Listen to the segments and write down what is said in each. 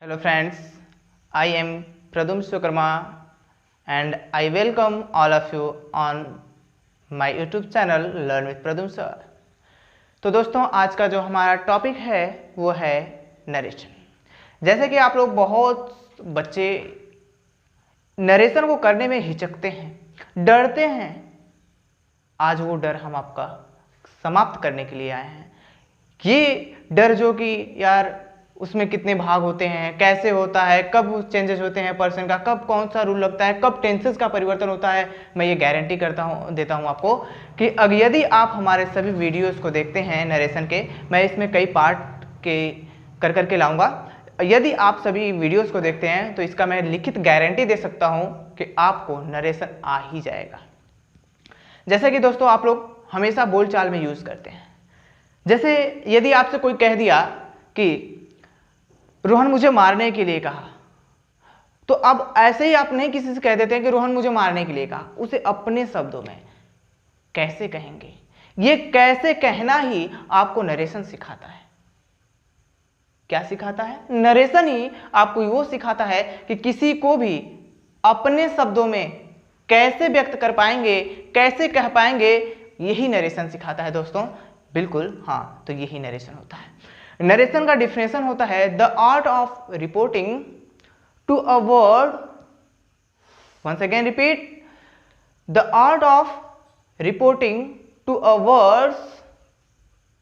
Hello friends, I am Pradum Sukarma and I welcome all of you on my YouTube channel Learn with Pradum Sir। तो दोस्तों आज का जो हमारा topic है वो है नरेशन। जैसे कि आप लोग बहुत बच्चे नरेशन को करने में हिचकते हैं, डरते हैं। आज वो डर हम आपका समाप्त करने के लिए आए हैं। ये डर जो कि यार उसमें कितने भाग होते हैं, कैसे होता है, कब चेंजेस होते हैं पर्सन का, कब कौन सा रूल लगता है, कब टेंसेस का परिवर्तन होता है, मैं ये गारंटी देता हूँ आपको कि यदि आप हमारे सभी वीडियोस को देखते हैं नरेशन के, मैं इसमें कई पार्ट के करके लाऊंगा। यदि आप सभी वीडियोस को देखते हैं तो इसका मैं लिखित गारंटी दे सकता हूँ कि आपको नरेशन आ ही जाएगा। जैसे कि दोस्तों आप लोग हमेशा बोलचाल में यूज करते हैं। जैसे यदि आपसे कोई कह दिया कि रोहन मुझे मारने के लिए कहा, तो अब ऐसे ही आप नहीं किसी से कह देते हैं कि रोहन मुझे मारने के लिए कहा। उसे अपने शब्दों में कैसे कहेंगे, ये कैसे कहना ही आपको नरेशन सिखाता है। क्या सिखाता है? नरेशन ही आपको वो सिखाता है कि किसी को भी अपने शब्दों में कैसे व्यक्त कर पाएंगे, कैसे कह पाएंगे, यही नरेशन सिखाता है दोस्तों। बिल्कुल हाँ, तो यही नरेशन होता है। नरेशन का डिफिनेशन होता है the art of reporting to a word, once again repeat, the art of reporting to a words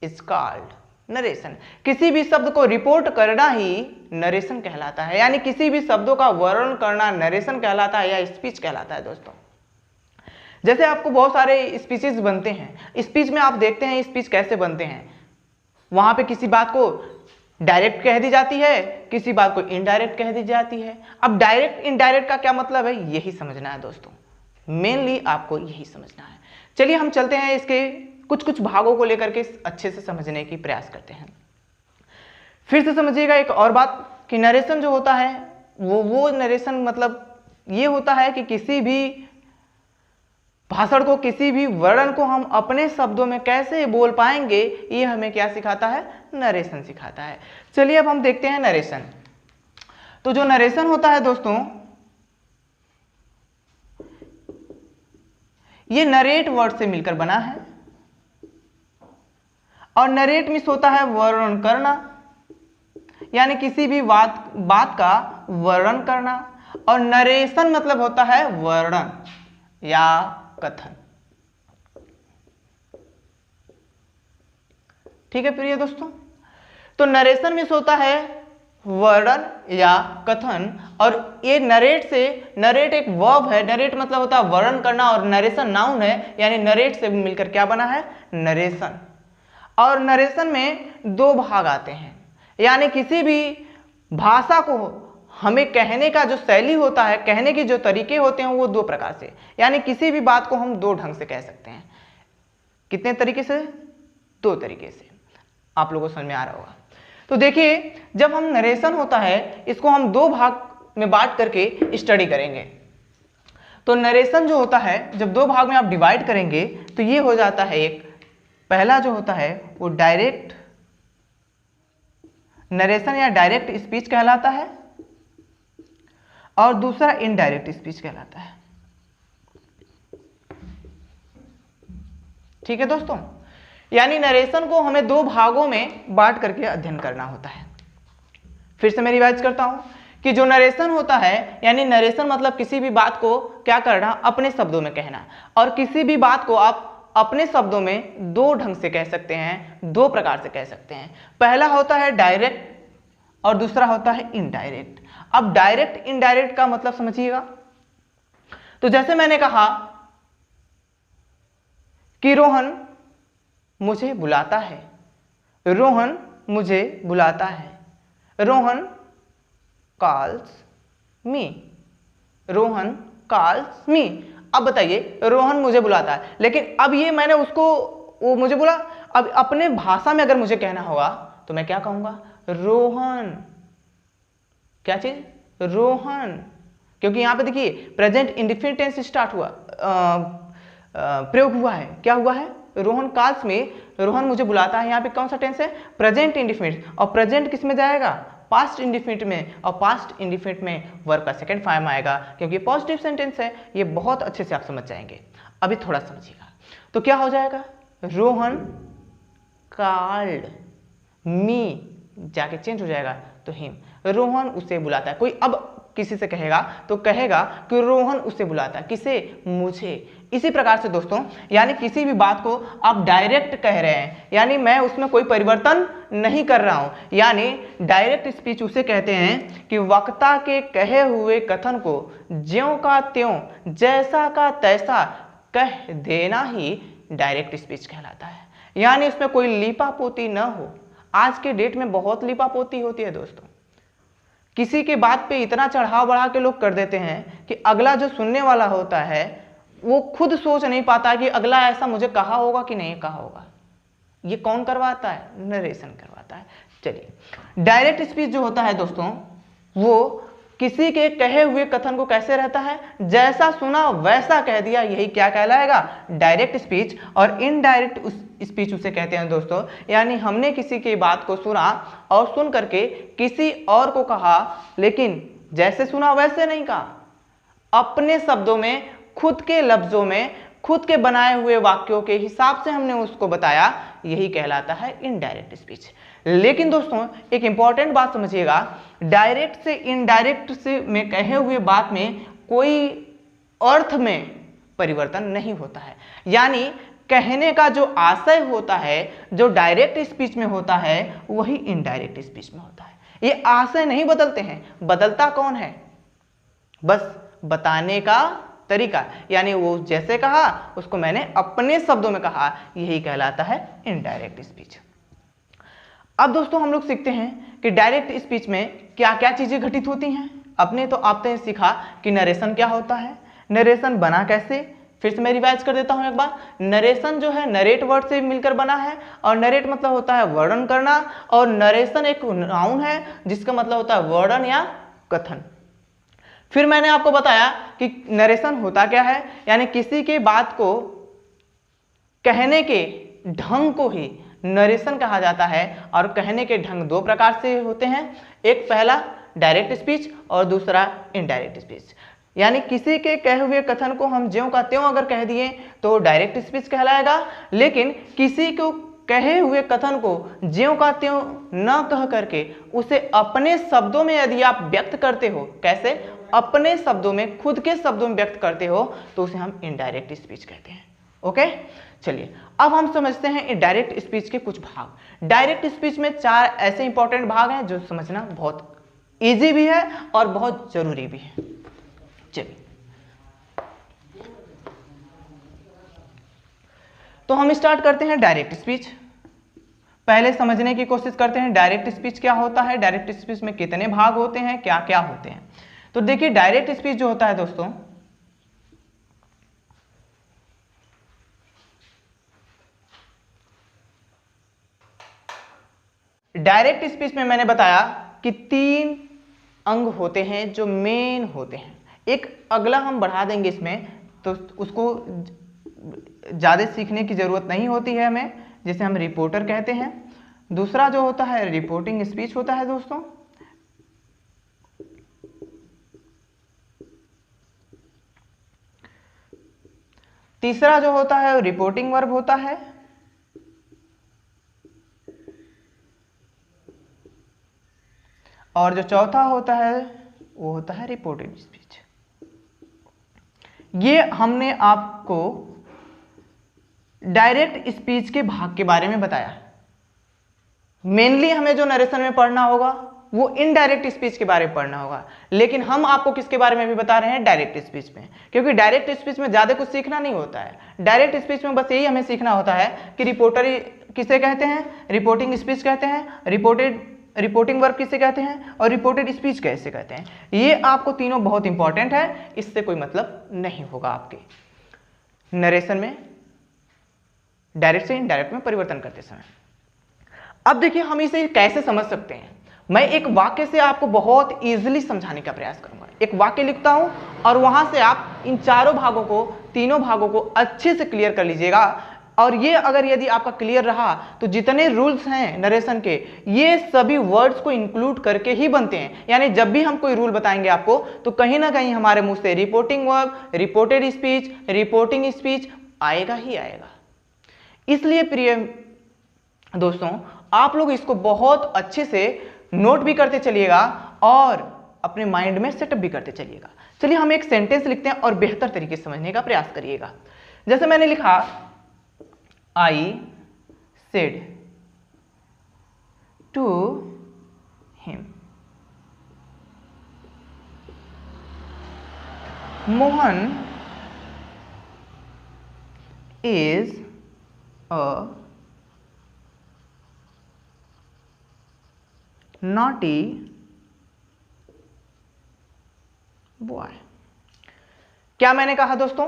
is called narration. किसी भी शब्द को रिपोर्ट करना ही नरेशन कहलाता है, यानी किसी भी शब्दों का वर्णन करना नरेशन कहलाता है या स्पीच कहलाता है दोस्तों। जैसे आपको बहुत सारे स्पीचेस बनते हैं, स्पीच में आप देखते हैं स्पीच कैसे बनते हैं। वहां पे किसी बात को डायरेक्ट कह दी जाती है, किसी बात को इनडायरेक्ट कह दी जाती है। अब डायरेक्ट इनडायरेक्ट का क्या मतलब है, यही समझना है दोस्तों। मेनली आपको यही समझना है। चलिए हम चलते हैं, इसके कुछ भागों को लेकर के अच्छे से समझने की प्रयास करते हैं। फिर से समझिएगा एक और बात कि नरेशन जो होता है वो नरेशन मतलब ये होता है कि किसी भी भाषण को, किसी भी वर्णन को हम अपने शब्दों में कैसे बोल पाएंगे, ये हमें क्या सिखाता है? नरेशन सिखाता है। चलिए अब हम देखते हैं नरेशन। तो जो नरेशन होता है दोस्तों, ये नरेट वर्ड से मिलकर बना है। और नरेट मीन्स होता है वर्णन करना, यानी किसी भी बात का वर्णन करना। और नरेशन मतलब होता है वर्णन या कथन। ठीक है प्रिय दोस्तों, तो नरेशन मीन्स होता है वर्णन या कथन। और ये नरेट एक वर्ब है। नरेट मतलब होता है वर्णन करना, और नरेशन नाउन है, यानी नरेट से मिलकर क्या बना है? नरेशन। और नरेशन में दो भाग आते हैं, यानी किसी भी भाषा को हमें कहने का जो शैली होता है, कहने के जो तरीके होते हैं, वो दो प्रकार से, यानी किसी भी बात को हम दो ढंग से कह सकते हैं। कितने तरीके से? दो तरीके से। आप लोगों को समझ में आ रहा होगा। तो देखिए, जब हम नरेशन होता है, इसको हम दो भाग में बांट करके स्टडी करेंगे। तो नरेशन जो होता है, जब दो भाग में आप डिवाइड करेंगे तो ये हो जाता है एक, पहला जो होता है वो डायरेक्ट नरेशन या डायरेक्ट स्पीच कहलाता है, और दूसरा इनडायरेक्ट स्पीच कहलाता है। ठीक है दोस्तों, यानी नरेशन को हमें दो भागों में बांट करके अध्ययन करना होता है। फिर से मैं रिवाइज करता हूं कि जो नरेशन होता है, यानी नरेशन मतलब किसी भी बात को क्या करना? अपने शब्दों में कहना। और किसी भी बात को आप अपने शब्दों में दो ढंग से कह सकते हैं, दो प्रकार से कह सकते हैं। पहला होता है डायरेक्ट और दूसरा होता है इनडायरेक्ट। अब डायरेक्ट इनडायरेक्ट का मतलब समझिएगा। तो जैसे मैंने कहा कि रोहन मुझे बुलाता है, रोहन मुझे बुलाता है, Rohan calls me, Rohan calls me. अब बताइए, रोहन मुझे बुलाता है, लेकिन अब ये मैंने उसको, वो मुझे बोला। अब अपने भाषा में अगर मुझे कहना होगा तो मैं क्या कहूंगा? रोहन। क्या चीज? रोहन। क्योंकि यहां पे देखिए प्रेजेंट इंडेफिनिट टेंस स्टार्ट हुआ, प्रयोग हुआ है। क्या हुआ है? रोहन कॉल्स मी, रोहन मुझे बुलाता है। यहाँ पे कौन सा टेंस है? Present indefinite. और प्रेजेंट किस में जाएगा? पास्ट इंडिफिनिट में, और पास्ट इंडिफिनिट में वर्ब का सेकंड फॉर्म आएगा क्योंकि पॉजिटिव सेंटेंस है। ये बहुत अच्छे से आप समझ जाएंगे। अभी थोड़ा समझिएगा तो क्या हो जाएगा, रोहन कॉल्ड मी, जाके चेंज हो जाएगा तो हिम, रोहन उसे बुलाता है। कोई अब किसी से कहेगा तो कहेगा कि रोहन उसे बुलाता है, किसे, मुझे। इसी प्रकार से दोस्तों, यानी किसी भी बात को आप डायरेक्ट कह रहे हैं, यानी मैं उसमें कोई परिवर्तन नहीं कर रहा हूं, यानी डायरेक्ट स्पीच उसे कहते हैं कि वक्ता के कहे हुए कथन को ज्यों का त्यों, जैसा का तैसा कह देना ही डायरेक्ट स्पीच कहलाता है। यानी इसमें कोई लीपापोती न हो। आज के डेट में बहुत लीपापोती होती है दोस्तों, किसी के बात पे इतना चढ़ाव बढ़ा के लोग कर देते हैं कि अगला जो सुनने वाला होता है वो खुद सोच नहीं पाता कि अगला ऐसा मुझे कहा होगा कि नहीं कहा होगा। ये कौन करवाता है, नरेशन करवाता है। चलिए, डायरेक्ट स्पीच जो होता है दोस्तों, वो किसी के कहे हुए कथन को कैसे रहता है, जैसा सुना वैसा कह दिया, यही क्या कहलाएगा, डायरेक्ट स्पीच। और इनडायरेक्ट स्पीच उसे कहते हैं दोस्तों, यानी हमने किसी की बात को सुना और सुन करके किसी और को कहा, लेकिन जैसे सुना वैसे नहीं कहा, अपने शब्दों में, खुद के लफ्जों में, खुद के बनाए हुए वाक्यों के हिसाब से हमने उसको बताया, यही कहलाता है इनडायरेक्ट स्पीच। लेकिन दोस्तों एक इंपॉर्टेंट बात समझिएगा, डायरेक्ट से इनडायरेक्ट से में कहे हुए बात में कोई अर्थ में परिवर्तन नहीं होता है। यानी कहने का जो आशय होता है, जो डायरेक्ट स्पीच में होता है, वही इनडायरेक्ट स्पीच में होता है। ये आशय नहीं बदलते हैं, बदलता कौन है, बस बताने का तरीका, यानी वो जैसे कहा उसको मैंने अपने शब्दों में कहा, यही कहलाता है इनडायरेक्ट स्पीच। अब दोस्तों हम लोग सीखते हैं कि डायरेक्ट स्पीच में क्या क्या चीजें घटित होती हैं। आपने सीखा कि नरेशन क्या होता है, नरेशन बना कैसे, फिर से मैं रिवाइज कर देता हूं एक बार। नरेशन जो है नरेट वर्ड से मिलकर बना है, और नरेट मतलब होता है वर्णन करना, और नरेशन एक नाउन है जिसका मतलब होता है वर्णन या कथन। फिर मैंने आपको बताया कि नरेशन होता क्या है, यानी किसी के बात को कहने के ढंग को ही नरेशन कहा जाता है। और कहने के ढंग दो प्रकार से होते हैं, एक पहला डायरेक्ट स्पीच और दूसरा इनडायरेक्ट स्पीच। यानी किसी के कहे हुए कथन को हम ज्यों का त्यों अगर कह दिए तो डायरेक्ट स्पीच कहलाएगा, लेकिन किसी को कहे हुए कथन को ज्यों का त्यों न कह करके उसे अपने शब्दों में यदि आप व्यक्त करते हो, कैसे, अपने शब्दों में, खुद के शब्दों में व्यक्त करते हो, तो उसे हम इनडायरेक्ट स्पीच कहते हैं। ओके, चलिए अब हम समझते हैं डायरेक्ट स्पीच के कुछ भाग। डायरेक्ट स्पीच में 4 ऐसे इंपॉर्टेंट भाग हैं जो समझना बहुत इजी भी है और बहुत जरूरी भी है। चलिए तो हम स्टार्ट करते हैं डायरेक्ट स्पीच। पहले समझने की कोशिश करते हैं डायरेक्ट स्पीच क्या होता है, डायरेक्ट स्पीच में कितने भाग होते हैं, क्या क्या होते हैं। तो देखिए डायरेक्ट स्पीच जो होता है दोस्तों, डायरेक्ट स्पीच में मैंने बताया कि 3 अंग होते हैं जो मेन होते हैं। एक अगला हम बढ़ा देंगे इसमें, तो उसको ज़्यादा सीखने की ज़रूरत नहीं होती है हमें, जिसे हम रिपोर्टर कहते हैं। दूसरा जो होता है रिपोर्टिंग स्पीच होता है दोस्तों। तीसरा जो होता है रिपोर्टिंग वर्ब होता है। और जो चौथा होता है वो होता है रिपोर्टेड स्पीच। ये हमने आपको डायरेक्ट स्पीच के भाग के बारे में बताया। मेनली हमें जो नरेशन में पढ़ना होगा वो इनडायरेक्ट स्पीच के बारे में पढ़ना होगा, लेकिन हम आपको किसके बारे में भी बता रहे हैं, डायरेक्ट स्पीच में, क्योंकि डायरेक्ट स्पीच में ज्यादा कुछ सीखना नहीं होता है। डायरेक्ट स्पीच में बस यही हमें सीखना होता है कि रिपोर्टर किसे कहते हैं, रिपोर्टिंग स्पीच कहते हैं, रिपोर्टिंग वर्ब किसे कहते हैं, और रिपोर्टेड स्पीच कैसे कहते हैं। ये आपको तीनों बहुत इंपॉर्टेंट है, इससे कोई मतलब नहीं होगा आपके नरेशन में डायरेक्ट से इनडायरेक्ट में परिवर्तन करते समय। अब देखिए हम इसे कैसे समझ सकते हैं। मैं एक वाक्य से आपको बहुत इजीली समझाने का प्रयास करूंगा। एक वाक्य लिखता हूं और वहां से आप इन चारों भागों को, तीनों भागों को अच्छे से क्लियर कर लीजिएगा। और ये अगर यदि आपका क्लियर रहा तो जितने रूल्स हैं नरेशन के ये सभी वर्ड्स को इंक्लूड करके ही बनते हैं। यानी जब भी हम कोई रूल बताएंगे आपको तो कहीं ना कहीं हमारे मुंह से reporting verb, reported speech, reporting speech आएगा ही आएगा। इसलिए प्रिय दोस्तों आप लोग इसको बहुत अच्छे से नोट भी करते चलिएगा और अपने माइंड में सेटअप भी करते चलिएगा। चलिए हम एक सेंटेंस लिखते हैं और बेहतर तरीके से समझने का प्रयास करिएगा। जैसे मैंने लिखा I said to him Mohan is a naughty boy. क्या मैंने कहा दोस्तों?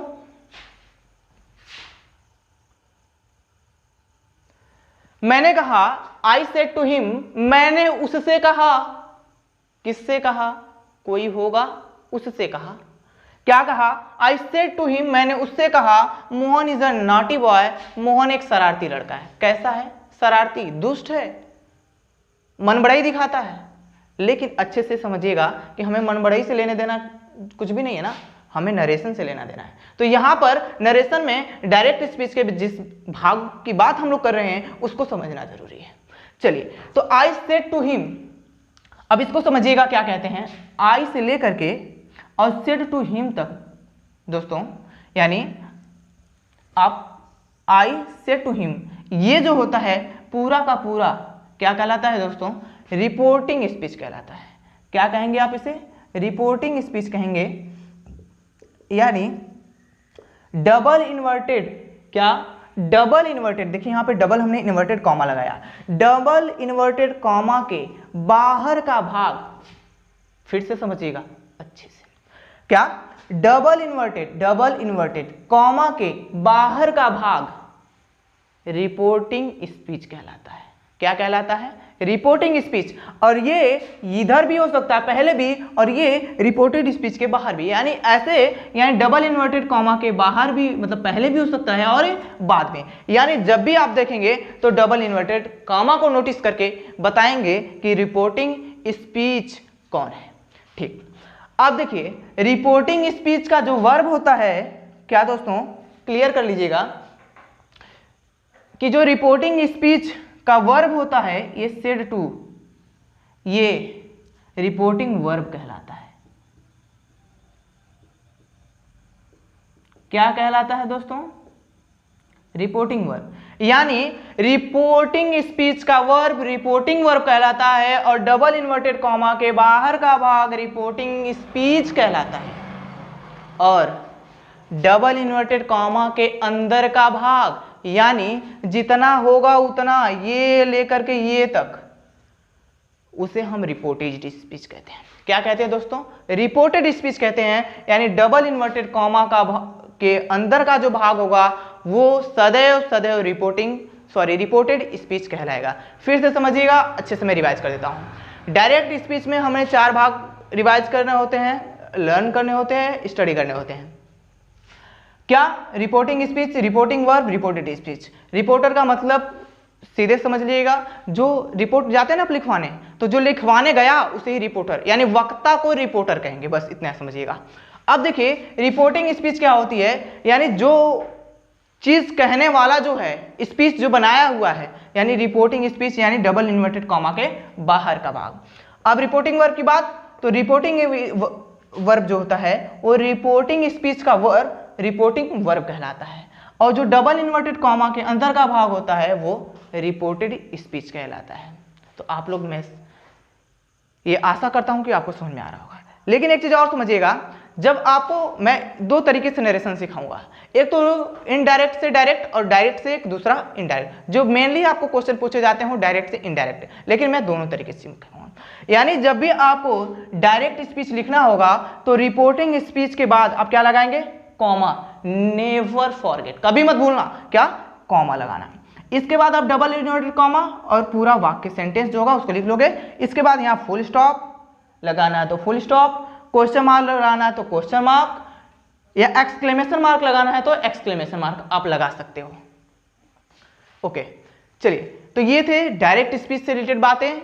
मैंने कहा आई सेड टू हिम, मैंने उससे कहा। किससे कहा? कोई होगा, उससे कहा। क्या कहा? आई सेड टू हिम, मैंने उससे कहा Mohan is a naughty boy, Mohan एक शरारती लड़का है। कैसा है? शरारती, दुष्ट है, मनबड़ाई दिखाता है। लेकिन अच्छे से समझिएगा कि हमें मनबड़ाई से लेने देना कुछ भी नहीं है ना, हमें नरेशन से लेना देना है। तो यहां पर नरेशन में डायरेक्ट स्पीच के जिस भाग की बात हम लोग कर रहे हैं उसको समझना जरूरी है। चलिए तो आई सेड टू हिम, अब इसको समझिएगा क्या कहते हैं। आई से लेकर के और सेड टू हिम तक दोस्तों, यानी आप आई सेड टू हिम, ये जो होता है पूरा का पूरा क्या कहलाता है दोस्तों? रिपोर्टिंग स्पीच कहलाता है। क्या कहेंगे आप इसे? रिपोर्टिंग स्पीच कहेंगे। यानी डबल इन्वर्टेड, क्या? डबल इन्वर्टेड, देखिए यहां पे डबल हमने इन्वर्टेड कॉमा लगाया, डबल इन्वर्टेड कॉमा के बाहर का भाग, फिर से समझिएगा अच्छे से, क्या? डबल इन्वर्टेड कॉमा के बाहर का भाग रिपोर्टिंग स्पीच कहलाता है। क्या कहलाता है? Reporting speech. और ये इधर भी हो सकता है पहले भी, और ये रिपोर्टेड स्पीच के बाहर भी, यानी ऐसे, यानी डबल इन्वर्टेड कॉमा के बाहर भी, मतलब पहले भी हो सकता है और बाद में। यानी जब भी आप देखेंगे तो डबल इन्वर्टेड कॉमा को नोटिस करके बताएंगे कि रिपोर्टिंग स्पीच कौन है। ठीक, अब देखिए रिपोर्टिंग स्पीच का जो वर्ब होता है, क्या दोस्तों क्लियर कर लीजिएगा कि जो रिपोर्टिंग स्पीच का वर्ब होता है ये सेड टू, ये रिपोर्टिंग वर्ब कहलाता है। क्या कहलाता है दोस्तों? Reporting verb. यानी रिपोर्टिंग स्पीच का वर्ब रिपोर्टिंग वर्ब कहलाता है और डबल इन्वर्टेड कॉमा के बाहर का भाग रिपोर्टिंग स्पीच कहलाता है, और डबल इन्वर्टेड कॉमा के अंदर का भाग, यानी जितना होगा उतना, ये लेकर के ये तक, उसे हम रिपोर्टेड स्पीच कहते हैं। क्या कहते हैं दोस्तों? रिपोर्टेड स्पीच कहते हैं। यानी डबल इन्वर्टेड कॉमा के अंदर का जो भाग होगा वो सदैव रिपोर्टेड स्पीच कहलाएगा। फिर से समझिएगा, अच्छे से मैं रिवाइज कर देता हूं। डायरेक्ट स्पीच में हमें 4 भाग रिवाइज करने होते हैं, लर्न करने होते हैं, स्टडी करने होते हैं। क्या? Reporting speech, reporting verb, reported speech. Reporter का मतलब सीधे समझ लीजिएगा, जो रिपोर्ट जाते हैं ना आप लिखवाने, तो जो लिखवाने गया उसे ही रिपोर्टर, यानी वक्ता को रिपोर्टर कहेंगे, बस इतना समझिएगा। अब देखिए रिपोर्टिंग स्पीच क्या होती है, यानी जो चीज कहने वाला जो है, स्पीच जो बनाया हुआ है, यानी रिपोर्टिंग स्पीच, यानी डबल इन्वर्टेड कॉमा के बाहर का भाग। अब रिपोर्टिंग वर्ब की बात, तो रिपोर्टिंग वर्ब जो होता है वो रिपोर्टिंग स्पीच का वर्ब रिपोर्टिंग वर्ब कहलाता है, और जो डबल इन्वर्टेड कॉमा के अंदर का भाग होता है वो रिपोर्टेड स्पीच कहलाता है। तो आप लोग, मैं ये आशा करता हूं कि आपको समझ में आ रहा होगा। लेकिन एक चीज और समझिएगा, जब आपको मैं 2 तरीके से नरेशन सिखाऊंगा, एक तो इनडायरेक्ट से डायरेक्ट और डायरेक्ट से एक दूसरा इनडायरेक्ट। जो मेनली आपको क्वेश्चन पूछे जाते हैं डायरेक्ट से इनडायरेक्ट, लेकिन मैं दोनों तरीके से सिखाऊंगा। यानी जब भी आपको डायरेक्ट स्पीच लिखना होगा तो रिपोर्टिंग स्पीच के बाद आप क्या लगाएंगे? कॉमा। नेवर फॉरगेट, कभी मत भूलना, क्या? कॉमा लगाना। इसके बाद आप डबल इन्वर्टेड कॉमा और पूरा वाक्य सेंटेंस जो होगा उसको लिख लोगे। इसके बाद यहाँ फुल स्टॉप लगाना है तो फुल स्टॉप, क्वेश्चन मार्क लगाना है तो क्वेश्चन मार्क, या एक्सक्लेमेशन मार्क लगाना है तो एक्सक्लेमेशन मार्क आप लगा सकते हो। ओके, चलिए, तो ये थे डायरेक्ट स्पीच से रिलेटेड बातें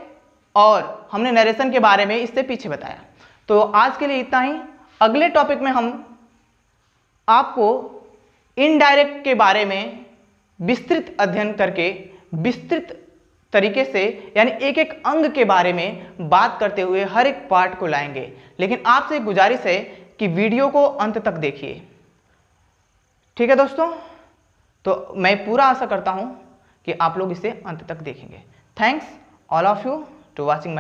और हमने नरेशन के बारे में इससे पीछे बताया। तो आज के लिए इतना ही। अगले टॉपिक में हम आपको इनडायरेक्ट के बारे में विस्तृत अध्ययन करके विस्तृत तरीके से यानी एक एक अंग के बारे में बात करते हुए हर एक पार्ट को लाएंगे। लेकिन आपसे गुजारिश है कि वीडियो को अंत तक देखिए, ठीक है दोस्तों। तो मैं पूरा आशा करता हूं कि आप लोग इसे अंत तक देखेंगे। Thanks all of you to watching.